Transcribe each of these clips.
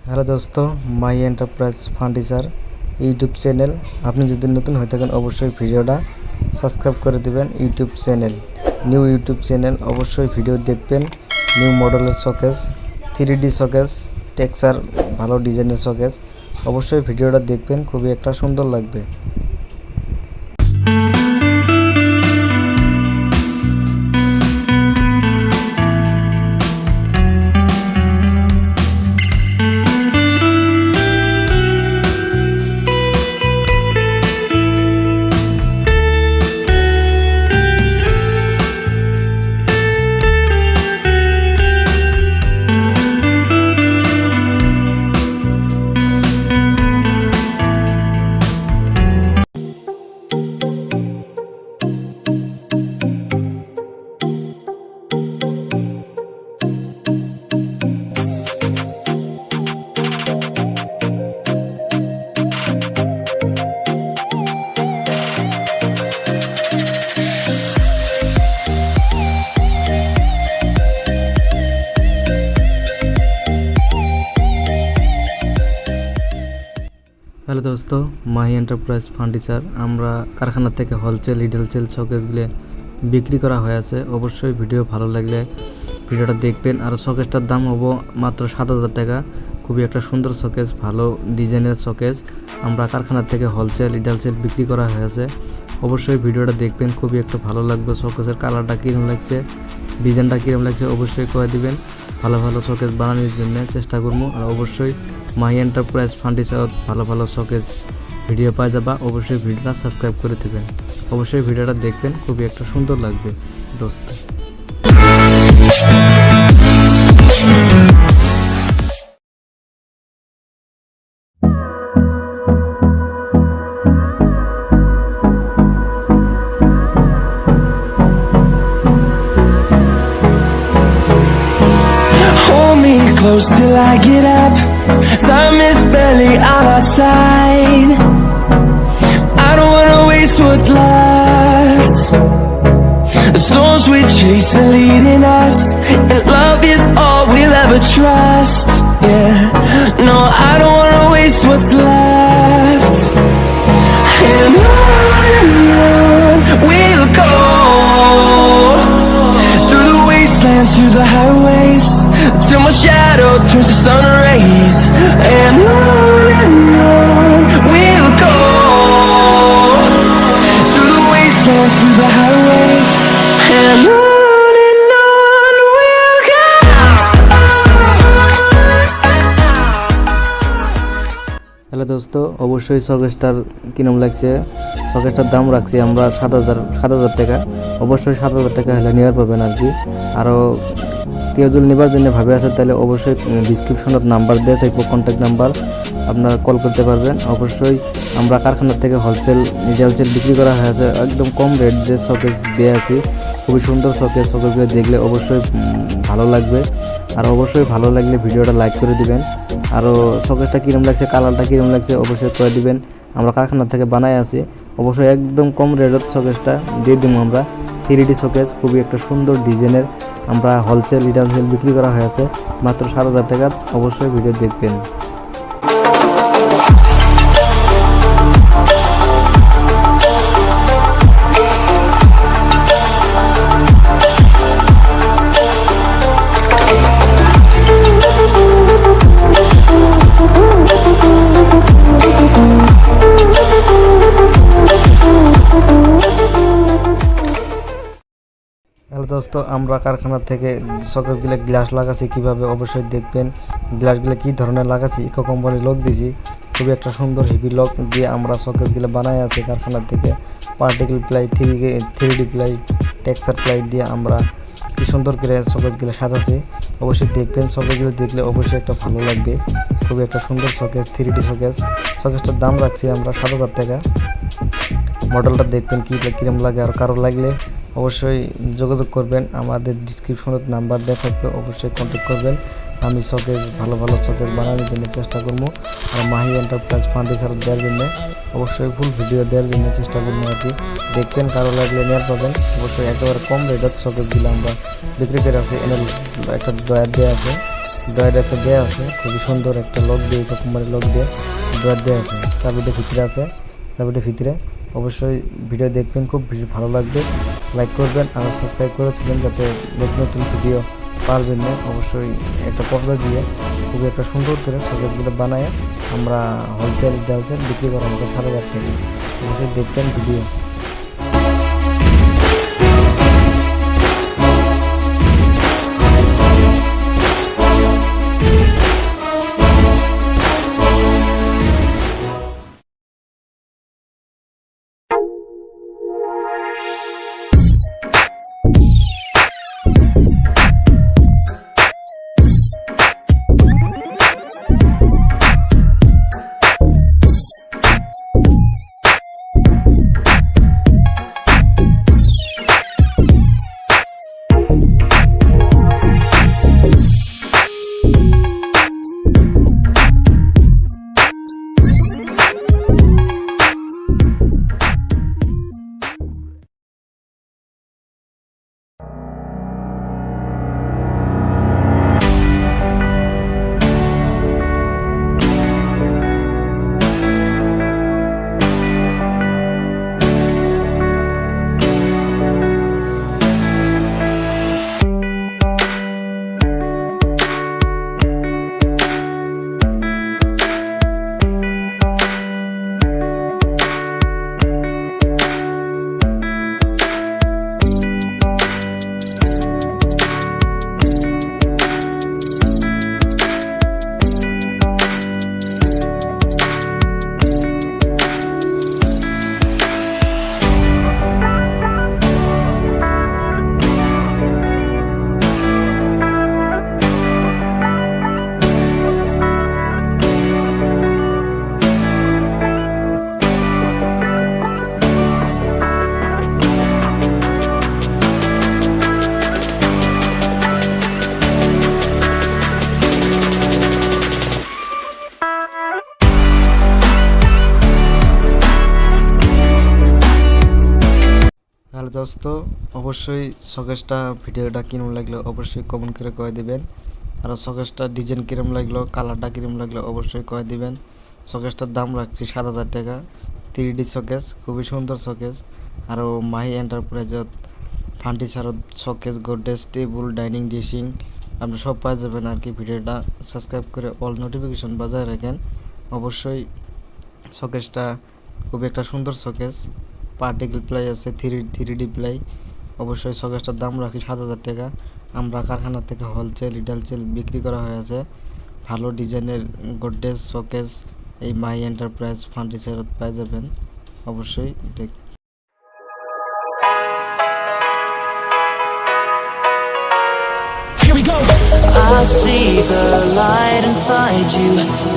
Hello দোস্ত, মাই enterprise furniture YouTube channel. আপনি যদি নতুন হয়ে থাকেন অবশ্যই ভিডিওটা সাবস্ক্রাইব করে দিবেন। YouTube channel, new YouTube channel, অবশ্যই ভিডিও দেখবেন। নিউ মডেলের শোকেস, 3D শোকেস, টেক্সচার ভালো ডিজাইনের শোকেস, অবশ্যই ভিডিওটা দেখবেন, খুবই একটা সুন্দর লাগবে। হ্যালো দোস্ত, মাই এন্টারপ্রাইজ ফার্নিচার। আমরা কারখানা থেকে হোলসেল রিটেল শোকেসগুলো বিক্রি করা হয়ে আছে। অবশ্যই ভিডিও ভালো লাগলে ভিডিওটা দেখবেন। আর শোকেসটার দাম হবো মাত্র 7,000 টাকা। খুবই একটা সুন্দর শোকেস, ভালো ডিজাইনের শোকেস। আমরা কারখানা থেকে হোলসেল রিটেল বিক্রি করা হয়েছে। অবশ্যই ভিডিওটা দেখবেন, খুবই একটা ভালো লাগবে। শোকেসের কালারটা কীরকম লাগছে, ডিজাইনটা কীরকম লাগছে অবশ্যই করে দিবেন। ভালো ভালো শোকেস বানানোর জন্য চেষ্টা করবো। আর অবশ্যই মাই এন্টারপ্রাইজ ফার্নিচার ভালো ভালো শোকেস ভিডিও পাওয়া যাবা। অবশ্যই ভিডিওটা সাবস্ক্রাইব করে দেবেন। অবশ্যই ভিডিওটা দেখবেন, খুবই একটা সুন্দর লাগবে দোস্ত। Close till I get up. Time is barely on our side. I don't wanna waste what's left. The storms we chase are leading us, and love is all we'll ever trust. Yeah, no, I don't wanna waste what's left. And on we'll go, through the wastelands, through the highways, till my shadow turns to sun rays. And on we'll go, through the wastelands, through the highways. And on we'll go. Hello দোস্ত, অবশ্যই শোকেসটার কিরম লাগছে। শোকেসটার দাম রাখছি আমরা 7,000 টাকা। অবশ্যই 7,000 টাকা হলে নেওয়ার পাবেন আর কি। আরও কেউ যদি নেবার জন্য ভাবে আছে তাহলে অবশ্যই ডিসক্রিপশনত নাম্বার দেওয়া থাকবো, কন্ট্যাক্ট নাম্বার, আপনারা কল করতে পারবেন। অবশ্যই আমরা কারখানার থেকে হোলসেল রিটেল বিক্রি করা হয়েছে। একদম কম রেট দিয়ে শোকেস দিয়ে আছি। খুবই সুন্দর শোকেসগুলো দেখলে অবশ্যই ভালো লাগবে। আর অবশ্যই ভালো লাগলে ভিডিওটা লাইক করে দিবেন। আরও শোকেসটা কীরকম লাগছে, কালারটা কীরকম লাগছে অবশ্যই করে দিবেন। আমরা কারখানার থেকে বানাই আছি। অবশ্যই একদম কম রেটের শোকেসটা দিয়ে দিব আমরা। 3D শোকেস, খুবই একটা সুন্দর ডিজাইনের। আমরা হোলসেল রিটেল বিক্রি করা হয়েছে মাত্র 7,000 টাকা। অবশ্যই ভিডিও দেখবেন। হ্যালো দোস্ত, আমরা কারখানা থেকে শোকেসগুলো গ্লাস লাগাচ্ছি কীভাবে অবশ্যই দেখবেন। গ্লাসগুলো কী ধরনের লাগাচ্ছি, ইকো কোম্পানির লক দিছি। খুবই একটা সুন্দর হেভি লক দিয়ে আমরা শোকেসগুলো বানাই আছি কারখানা থেকে। Particle ply, 3D ply, texture ply দিয়ে আমরা কি সুন্দর করে শোকেসগুলো সাজাচ্ছি। অবশ্যই দেখবেন, শোকেসগুলো দেখলে অবশ্যই একটা ভালো লাগবে। খুবই একটা সুন্দর শোকেস, 3D শোকেস। শোকেসটার দাম রাখছি আমরা 7,000 টাকা। মডেলটা দেখবেন কীরকম লাগে। আর কারো লাগলে অবশ্যই যোগাযোগ করবেন, আমাদের ডিসক্রিপশনত নাম্বার দেওয়া থাকবে, অবশ্যই কন্ট্যাক্ট করবেন। আমি শোকেস ভালো ভালো শোকেস বানানোর জন্য চেষ্টা করবো। আর মাহি এন্টারপ্রাইজ ফার্নিচার দেওয়ার জন্য অবশ্যই ফুল ভিডিও দেওয়ার জন্য চেষ্টা করবো আর কি। দেখবেন, কারো লাগলে নেওয়ার পাবেন। অবশ্যই একেবারে কম রেটের শোকেসগুলো আমরা বিক্রি করে আছে। এনে একটা ড্রয়ার দেওয়া আছে, ডয়ার একটা দেওয়া আছে, খুবই সুন্দর একটা লক দিয়ে, কোম্পানির লক দিয়ে ডয়ার দেওয়া আছে। চাবিটা ভিতরে আছে, চাবিটা ভিতরে। অবশ্যই ভিডিও দেখবেন, খুব বেশি ভালো লাগবে। লাইক করবেন আর সাবস্ক্রাইব করে থাকবেন যাতে নতুন নতুন ভিডিও পাওয়ার জন্য। অবশ্যই একটা পর্দা দিয়ে খুবই একটা সুন্দর করে সকেটগুলো বানায় আমরা হোলসেল রিটেল বিক্রি করা হচ্ছে 7,000 টাকা। অবশ্যই দেখবেন ভিডিও। হ্যালো দোস্ত, অবশ্যই সকেসটা ভিডিওটা কিরম লাগলো অবশ্যই কমেন্ট করে কয়ে দিবেন। আর সকেসটা ডিজাইন কিরম লাগলো, কালারটা কিরম লাগলো অবশ্যই কয়ে দিবেন। সকেসটার দাম রাখছি 7,000 টাকা। 3D সকেস, খুবই সুন্দর সকেস। আরও মাহি এন্টারপ্রাইজত ফার্নিচারত সকেস, গোদরেজ, টেবিল, ডাইনিং, ডিশিং আপনি সব পাওয়া যাবেন আর কি। ভিডিওটা সাবস্ক্রাইব করে অল নোটিফিকেশন বাজায় রাখেন। অবশ্যই সকেসটা খুব একটা সুন্দর সকেস, পার্টিকেল প্লাই আছে, 3D প্লাই। অবশ্যই সকেসটার দাম রাখছি 7,000 টাকা। আমরা কারখানা থেকে হোলসেল রিটেল বিক্রি করা হয়েছে। ভালো ডিজাইনের গোদরেজ শোকেস এই মাই এন্টারপ্রাইজ ফার্নিচারত পাই যাবেন। অবশ্যই দেখ। I see the light inside you,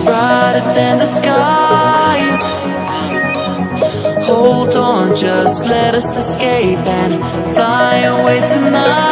brighter than the skies. Hold on, just let us escape and fly away tonight.